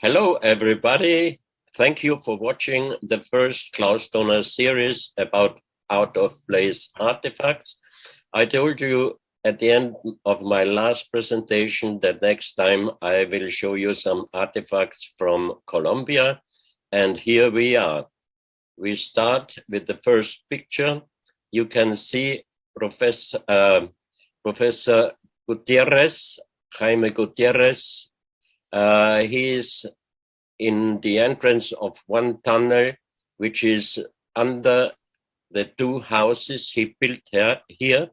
Hello, everybody. Thank you for watching the first Klaus Dona series about out-of-place artifacts. I told you at the end of my last presentation that next time I will show you some artifacts from Colombia. And here we are. We start with the first picture. You can see Professor Gutierrez, Jaime Gutierrez. He is in the entrance of one tunnel, which is under the two houses he built here.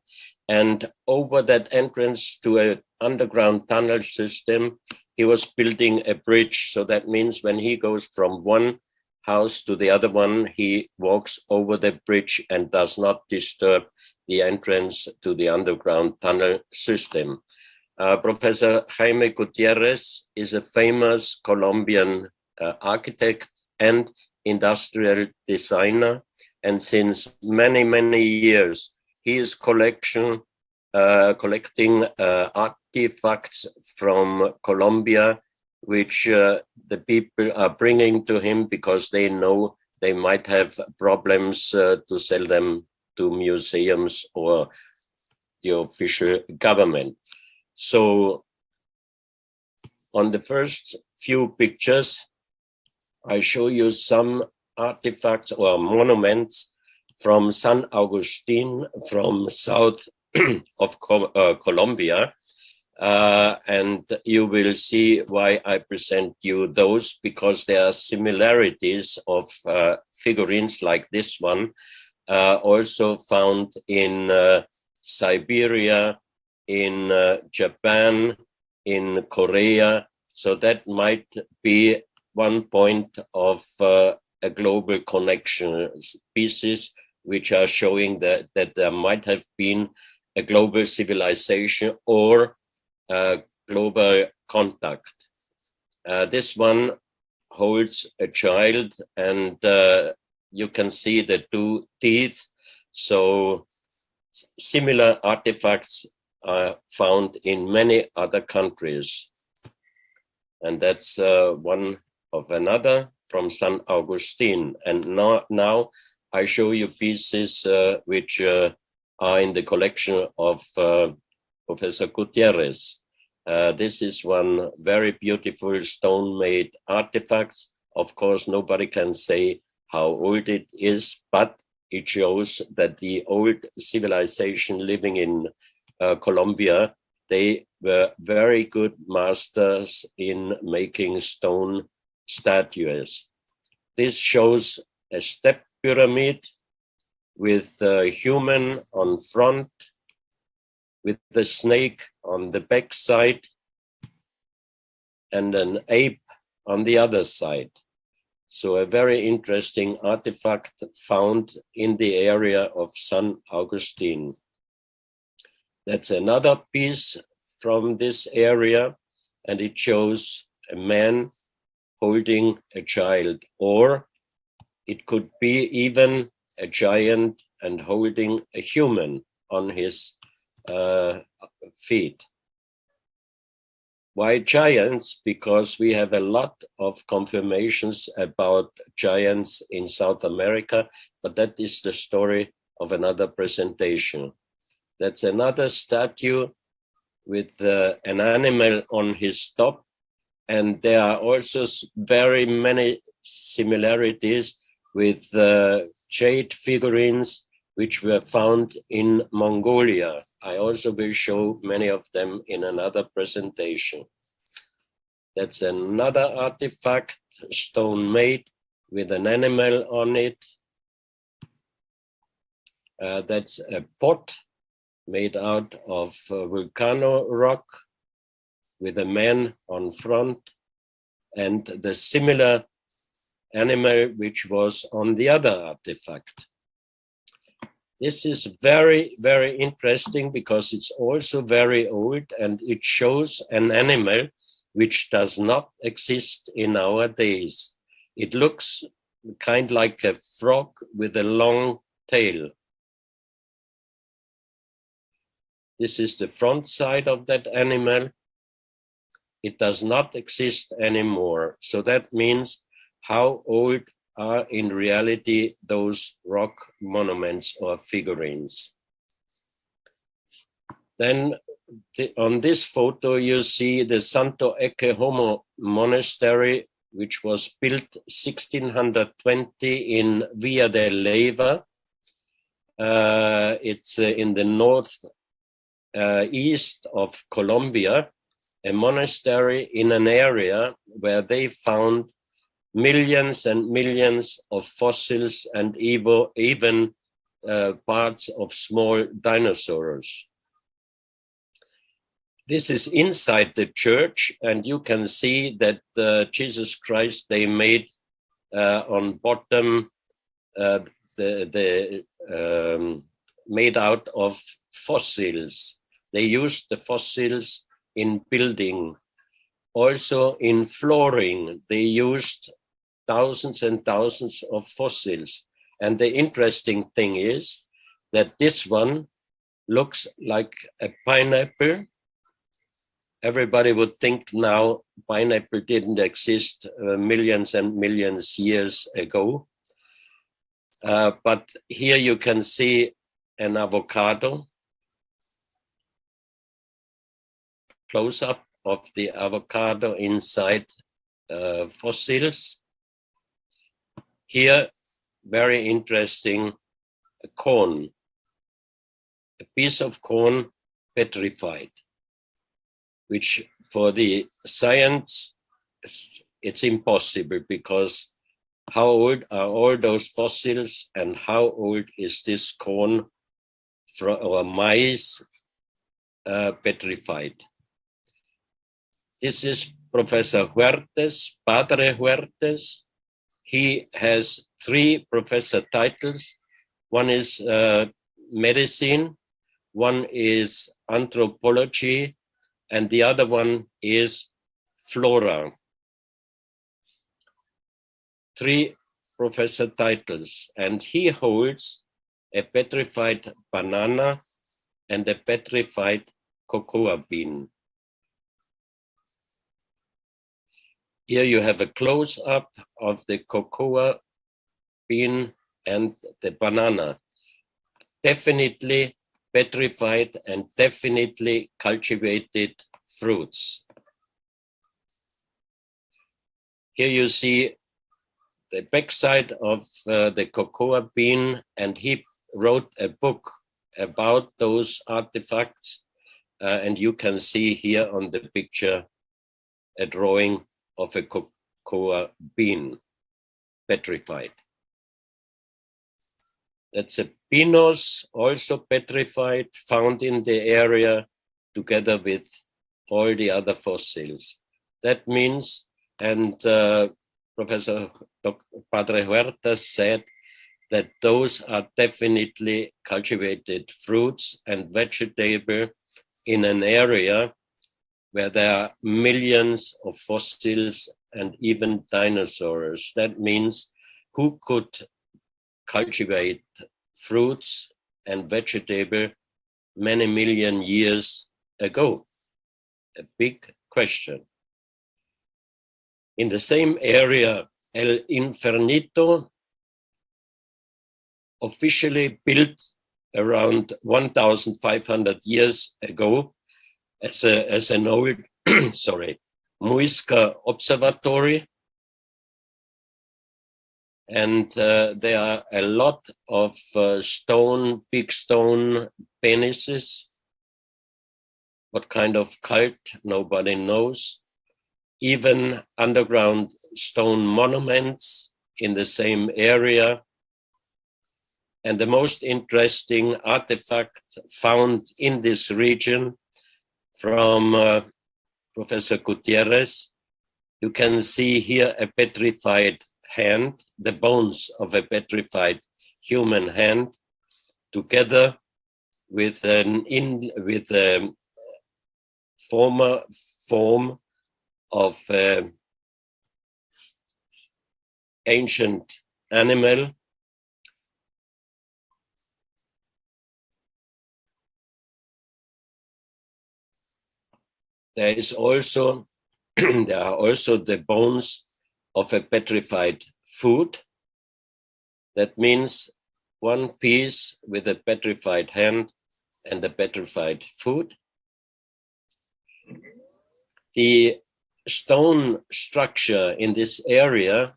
And over that entrance to an underground tunnel system, he was building a bridge. So that means when he goes from one house to the other one, he walks over the bridge and does not disturb the entrance to the underground tunnel system. Professor Jaime Gutierrez is a famous Colombian architect and industrial designer. And since many, many years, he is collecting artifacts from Colombia, which the people are bringing to him because they know they might have problems to sell them to museums or the official government. So on the first few pictures, I show you some artifacts or monuments from San Agustin, from south of Colombia. And you will see why I present you those, because there are similarities of figurines like this one, also found in Siberia, in Japan, in Korea. So that might be one point of a global connection, pieces which are showing that there might have been a global civilization or global contact. This one holds a child, and you can see the two teeth. So similar artifacts are found in many other countries. And that's one of another from San Agustin. And now I show you pieces which are in the collection of Professor Gutierrez. This is one very beautiful stone-made artifact. Of course, nobody can say how old it is, but it shows that the old civilization living in Colombia, they were very good masters in making stone statues. This shows a step pyramid with a human on front, with the snake on the back side, and an ape on the other side. So a very interesting artifact found in the area of San Agustin. That's another piece from this area, and it shows a man holding a child, or it could be even a giant and holding a human on his feet. Why giants? Because we have a lot of confirmations about giants in South America, but that is the story of another presentation. That's another statue with an animal on his top. And there are also very many similarities with jade figurines which were found in Mongolia. I also will show many of them in another presentation. That's another artifact, stone made, with an animal on it. That's a pot made out of volcano rock with a man on front, and the similar animal which was on the other artifact. This is very, very interesting because it's also very old, and it shows an animal which does not exist in our days. It looks kind like a frog with a long tail. This is the front side of that animal. it does not exist anymore. So that means how old are in reality those rock monuments or figurines. Then on this photo, you see the Santo Ecce Homo monastery, which was built 1620 in Via del Leyva. It's in the north east of Colombia, a monastery in an area where they found millions and millions of fossils and even parts of small dinosaurs. This is inside the church, and you can see that Jesus Christ, they made on bottom made out of fossils. They used the fossils in building. Also in flooring, they used thousands and thousands of fossils. And the interesting thing is that this one looks like a pineapple. Everybody would think now pineapple didn't exist millions and millions years ago. But here you can see an avocado, close up of the avocado inside fossils. Here, very interesting, a corn, a piece of corn petrified, which for the science, it's impossible, because how old are all those fossils and how old is this corn or maize petrified? This is Professor Huertes, Padre Huertes. He has 3 professor titles. One is medicine, one is anthropology, and the other one is flora. 3 professor titles, and he holds a petrified banana and a petrified cocoa bean. Here you have a close-up of the cocoa bean and the banana. Definitely petrified and definitely cultivated fruits. Here you see the backside of the cocoa bean, and he wrote a book about those artifacts. And you can see here on the picture a drawing of a cocoa bean, petrified. That's a pinos, also petrified, found in the area together with all the other fossils. That means, and Professor Padre Huerta said that those are definitely cultivated fruits and vegetables in an area where there are millions of fossils and even dinosaurs. That means who could cultivate fruits and vegetables many million years ago? A big question. In the same area, El Infernito, officially built around 1,500 years ago, as an old, Muisca observatory. And there are a lot of big stone penises. What kind of cult, nobody knows. Even underground stone monuments in the same area. And the most interesting artifact found in this region from Professor Gutierrez. You can see here a petrified hand, the bones of a petrified human hand, together with a former form of ancient animal. There is also there are also the bones of a petrified food. That means one piece with a petrified hand and a petrified foot. The stone structure in this area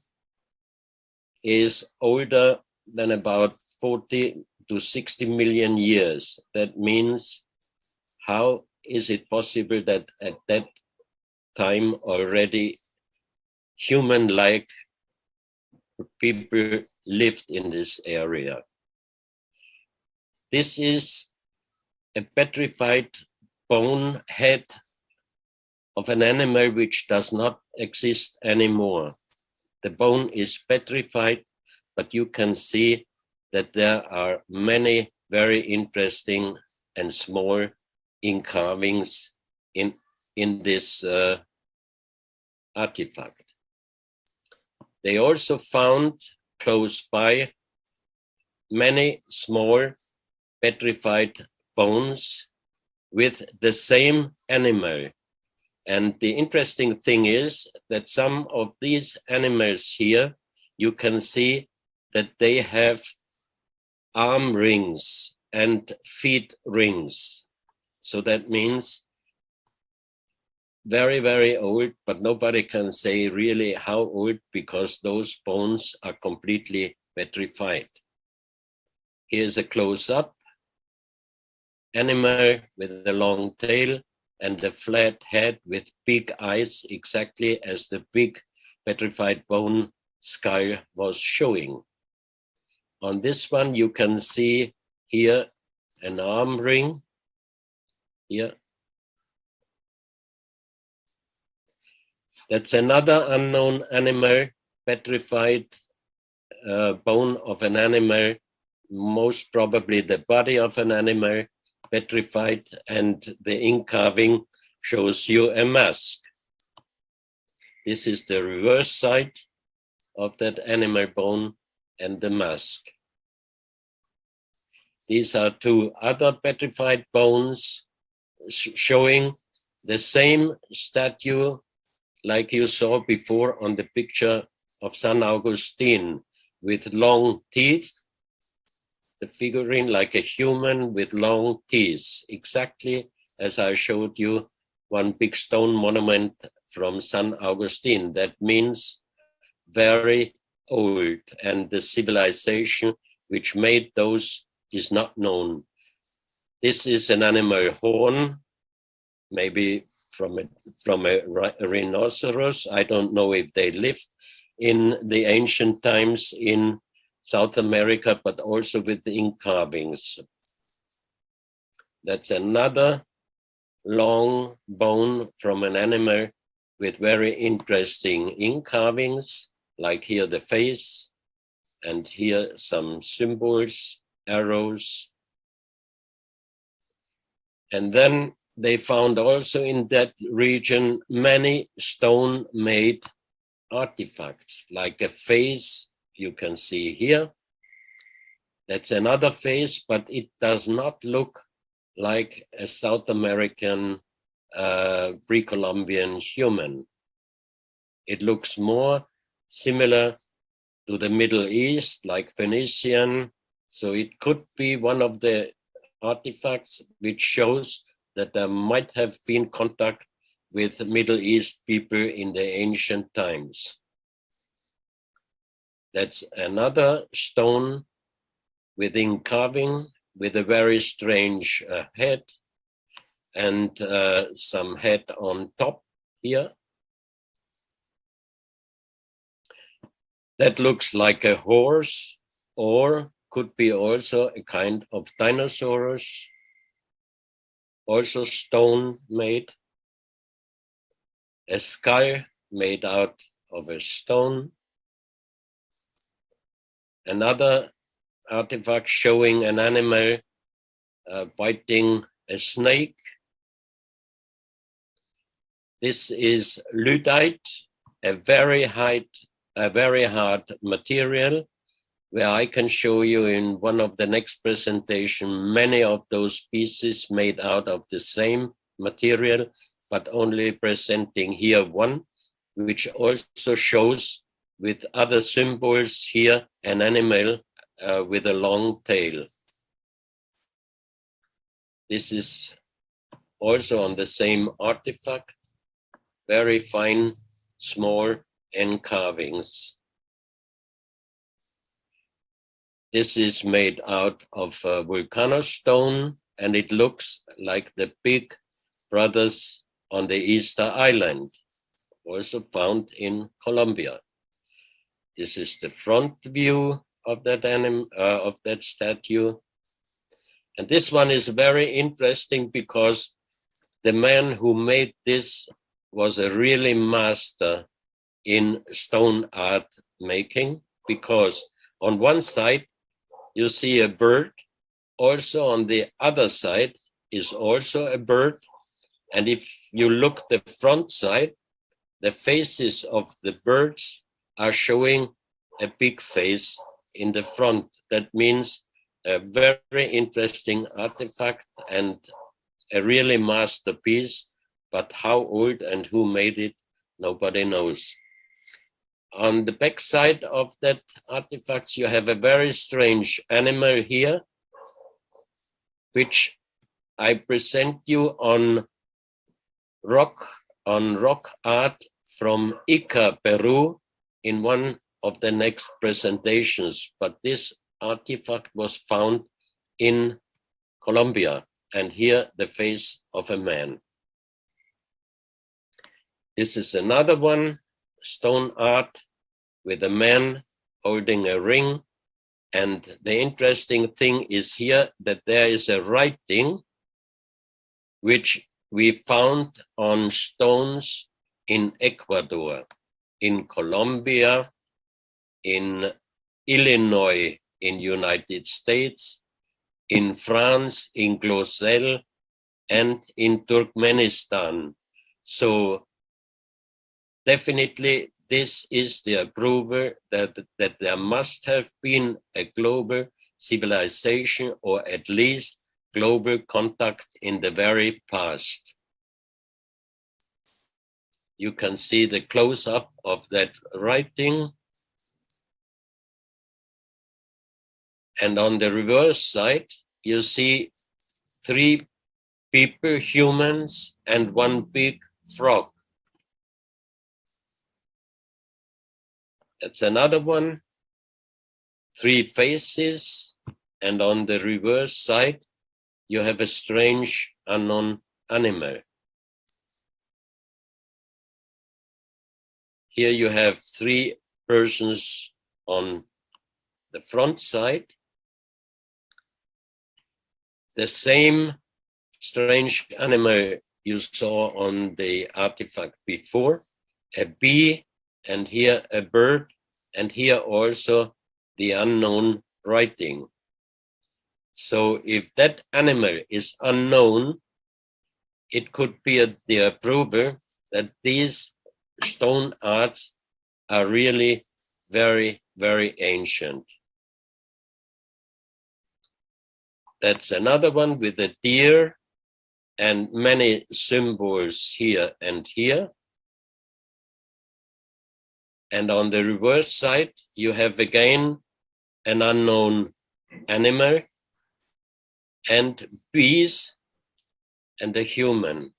is older than about 40 to 60 million years. That means, how is it possible that at that time already human-like people lived in this area? This is a petrified bone head of an animal which does not exist anymore. The bone is petrified, but you can see that there are many very interesting and small carvings in this artifact. They also found close by many small petrified bones with the same animal. And the interesting thing is that some of these animals here, you can see that they have arm rings and feet rings. So that means very, very old, but nobody can say really how old, because those bones are completely petrified. Here's a close-up animal with a long tail and a flat head with big eyes, exactly as the big petrified bone skull was showing. On this one, you can see here an arm ring. Here. That's another unknown animal, petrified bone of an animal, most probably the body of an animal, petrified, and the ink carving shows you a mask. This is the reverse side of that animal bone and the mask. These are two other petrified bones showing the same statue like you saw before on the picture of San Augustine, with long teeth, the figurine like a human with long teeth, exactly as I showed you one big stone monument from San Augustine. That means very old, and the civilization which made those is not known. This is an animal horn, maybe from a rhinoceros. I don't know if they lived in the ancient times in South America, but also with the ink carvings. That's another long bone from an animal with very interesting ink carvings, like here the face, and here some symbols, arrows. And then they found also in that region many stone-made artifacts, like a face you can see here. That's another face, but it does not look like a South American pre-Columbian human. It looks more similar to the Middle East, like Phoenician. So it could be one of the artifacts which shows that there might have been contact with Middle East people in the ancient times. That's another stone with ink carving with a very strange head and some head on top here. That looks like a horse, or could be also a kind of dinosaurus, also stone made. A skull made out of a stone. Another artifact showing an animal biting a snake. This is ludite, a very hard material, where I can show you in one of the next presentation many of those pieces made out of the same material, but only presenting here one, which also shows with other symbols here an animal with a long tail. This is also on the same artifact, very fine, small carvings. This is made out of volcanostone, and it looks like the big brothers on the Easter Island, also found in Colombia. This is the front view of that statue. And this one is very interesting because the man who made this was a really master in stone art making, because on one side you see a bird, also on the other side is also a bird. And if you look the front side, the faces of the birds are showing a big face in the front. That means a very interesting artifact and a really masterpiece, but how old and who made it, nobody knows. On the back side of that artifacts, you have a very strange animal here, which I present you on rock art from Ica, Peru, in one of the next presentations. But this artifact was found in Colombia, and here the face of a man. This is another one, stone art with a man holding a ring. And the interesting thing is here that there is a writing which we found on stones in Ecuador, in Colombia, in Illinois, in United States, in France, in Glosel, and in Turkmenistan. So definitely this is the approval that there must have been a global civilization, or at least global contact in the very past. You can see the close-up of that writing. And on the reverse side, you see 3 people, humans, and 1 big frog. That's another one, 3 faces, and on the reverse side, you have a strange unknown animal. Here you have 3 persons on the front side. The same strange animal you saw on the artifact before, a bee, and here a bird, and here also the unknown writing. So if that animal is unknown, it could be the approval that these stone arts are really very, very ancient. That's another one with a deer and many symbols here and here. And on the reverse side, you have again an unknown animal and bees and a human,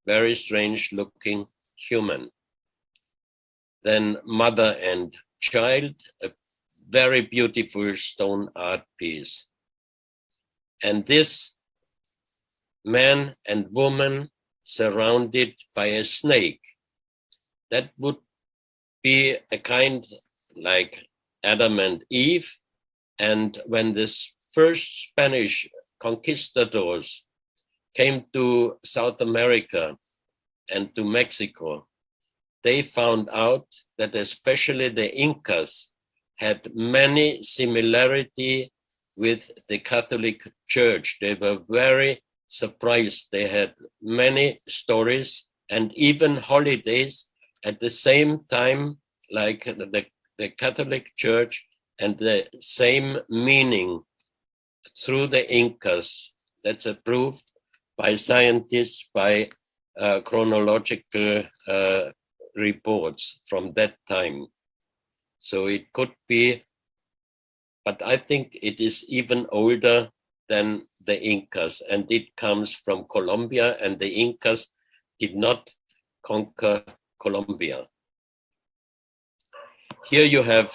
very strange looking human. Then mother and child, a very beautiful stone art piece. And this man and woman surrounded by a snake. That would be a kind like Adam and Eve. And when this first Spanish conquistadors came to South America and to Mexico, they found out that especially the Incas had many similarity with the Catholic Church. They were very surprised. They had many stories and even holidays at the same time, like the Catholic Church, and the same meaning through the Incas. That's approved by scientists, by chronological reports from that time. So it could be, but I think it is even older than the Incas, and it comes from Colombia, and the Incas did not conquer Colombia. Here you have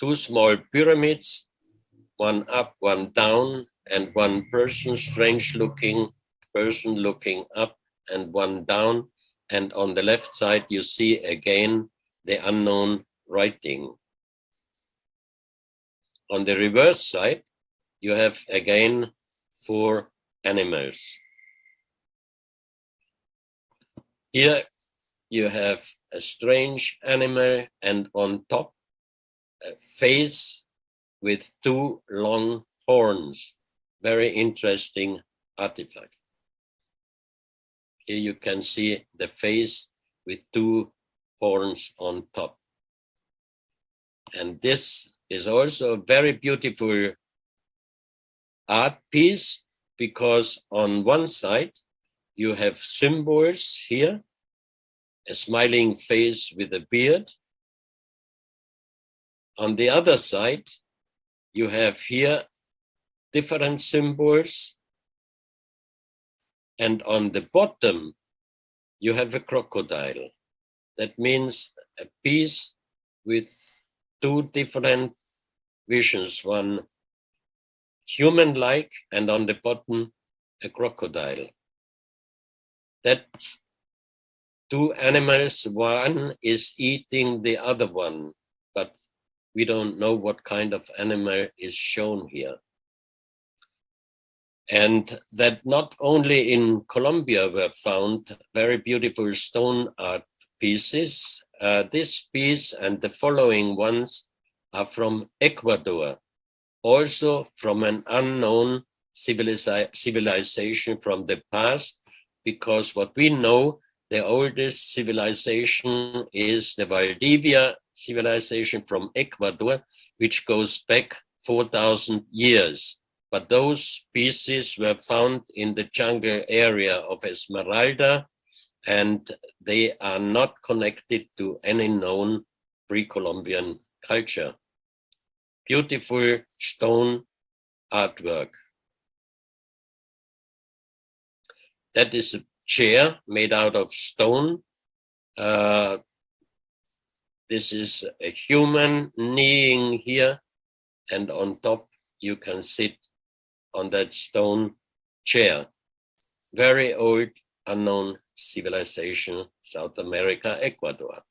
two small pyramids, one up, one down, and one person, strange looking person looking up, and one down. And on the left side, you see again the unknown writing. On the reverse side, you have again 4 animals. Here you have a strange animal, and on top, a face with 2 long horns. Very interesting artifact. Here you can see the face with 2 horns on top. And this is also a very beautiful art piece, because on one side you have symbols here, a smiling face with a beard. On the other side, you have here different symbols. And on the bottom, you have a crocodile. That means a piece with 2 different visions, one human-like, and on the bottom, a crocodile. That's 2 animals, one is eating the other one, but we don't know what kind of animal is shown here. And that not only in Colombia were found very beautiful stone art pieces, this piece and the following ones are from Ecuador, also from an unknown civilization from the past, because what we know, the oldest civilization is the Valdivia civilization from Ecuador, which goes back 4,000 years. But those pieces were found in the jungle area of Esmeralda, and they are not connected to any known pre-Columbian culture. Beautiful stone artwork. That is a chair made out of stone. This is a human kneeling here, and on top you can sit on that stone chair. Very old, unknown civilization, South America, Ecuador.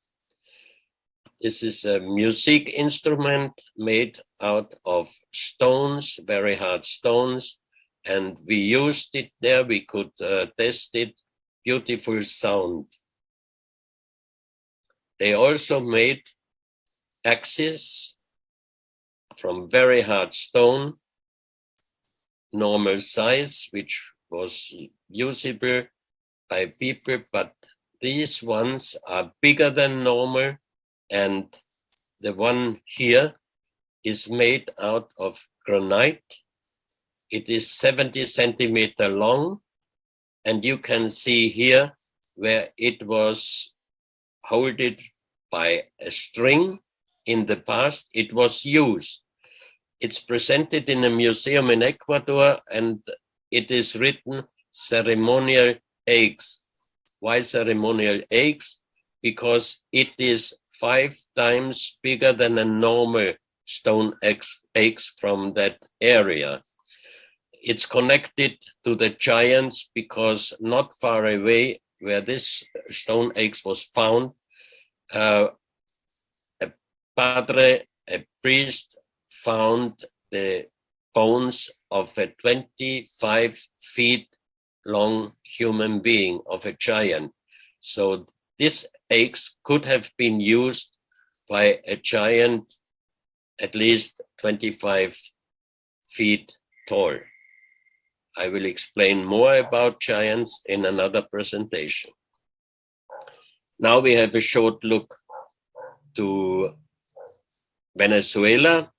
This is a music instrument made out of stones, very hard stones, and we used it there. We could test it. Beautiful sound. They also made axes from very hard stone, normal size, which was usable by people, but these ones are bigger than normal, and the one here is made out of granite. It is 70 centimeter long, and you can see here where it was holded by a string. In the past, it was used. It's presented in a museum in Ecuador, and it is written ceremonial eggs. Why ceremonial eggs? Because it is 5 times bigger than a normal stone eggs from that area. It's connected to the giants because not far away where this stone eggs was found, a padre, a priest, found the bones of a 25 feet long human being, of a giant. So this eggs could have been used by a giant at least 25 feet tall. I will explain more about giants in another presentation. Now we have a short look to Venezuela,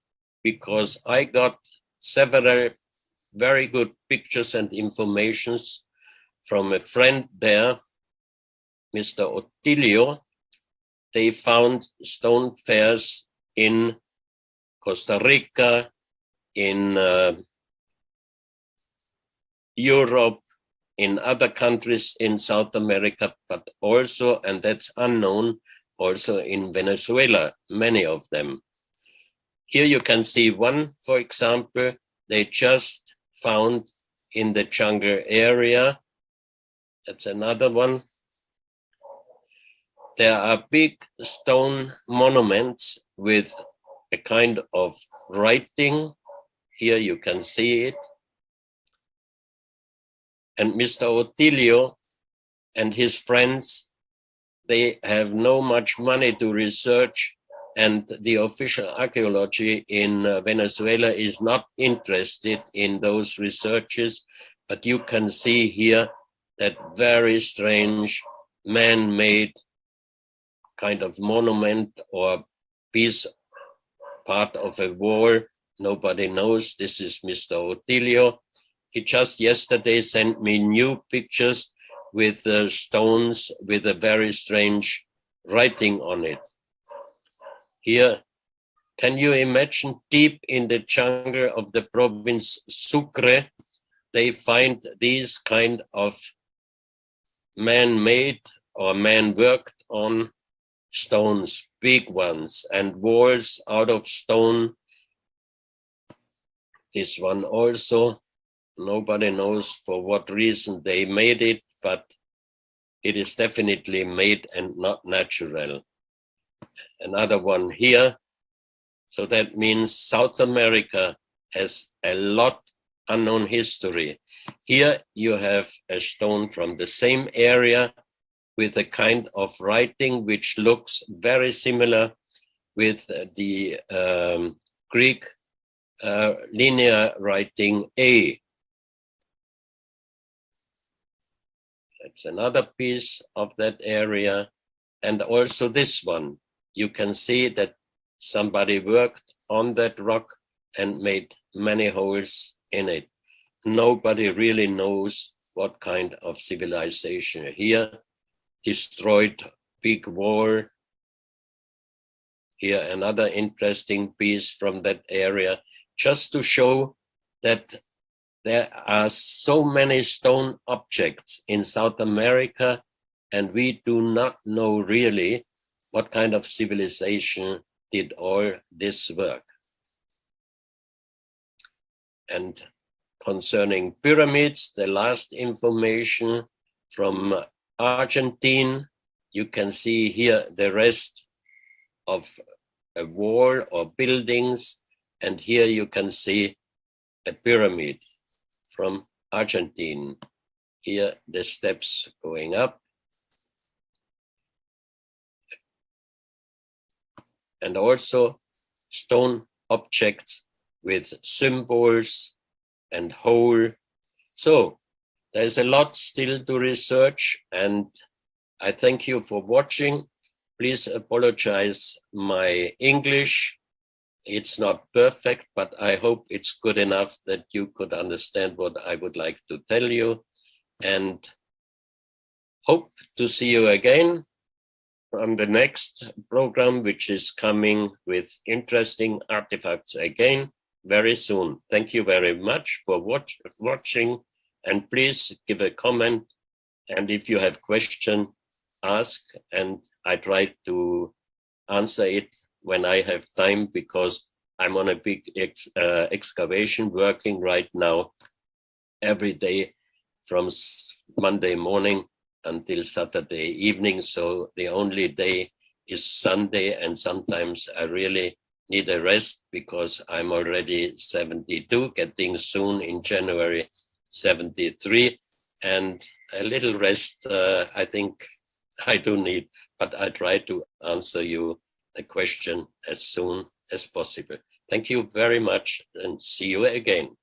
because I got several very good pictures and informations from a friend there, Mr. Otilio. They found stone fairs in Costa Rica, in Europe, in other countries in South America, but also, and that's unknown, also in Venezuela, many of them. Here you can see one, for example, they just found in the jungle area. That's another one. There are big stone monuments with a kind of writing. Here you can see it. And Mr. Otilio and his friends, they have no much money to research, and the official archaeology in Venezuela is not interested in those researches, but you can see here that very strange man-made kind of monument or piece, part of a wall. Nobody knows. This is Mr. Otilio. He just yesterday sent me new pictures with stones with a very strange writing on it. Here, can you imagine deep in the jungle of the province Sucre, they find these kind of man-made or man-worked on stones, big ones, and walls out of stone. This one also, nobody knows for what reason they made it, but it is definitely made and not natural. Another one here. So that means South America has a lot unknown history. Here you have a stone from the same area with a kind of writing which looks very similar with the Greek linear writing A. That's another piece of that area. And also this one. You can see that somebody worked on that rock and made many holes in it. Nobody really knows what kind of civilization. Here, destroyed big wall. Here, another interesting piece from that area, just to show that there are so many stone objects in South America, and we do not know really what kind of civilization did all this work. And concerning pyramids, the last information from Argentine, you can see here the rest of a wall or buildings, and here you can see a pyramid from Argentine. Here the steps going up. And also stone objects with symbols and hole. So there's a lot still to research, and I thank you for watching. Please apologize my English. It's not perfect, but I hope it's good enough that you could understand what I would like to tell you, and hope to see you again on the next program, which is coming with interesting artifacts again very soon. Thank you very much for watching, and please give a comment. And if you have question, ask, and I try to answer it when I have time, because I'm on a big excavation working right now every day from Monday morning until Saturday evening. So the only day is Sunday, and sometimes I really need a rest because I'm already 72, getting soon in January 73, and a little rest I think I do need, but I try to answer you the question as soon as possible. Thank you very much, and see you again.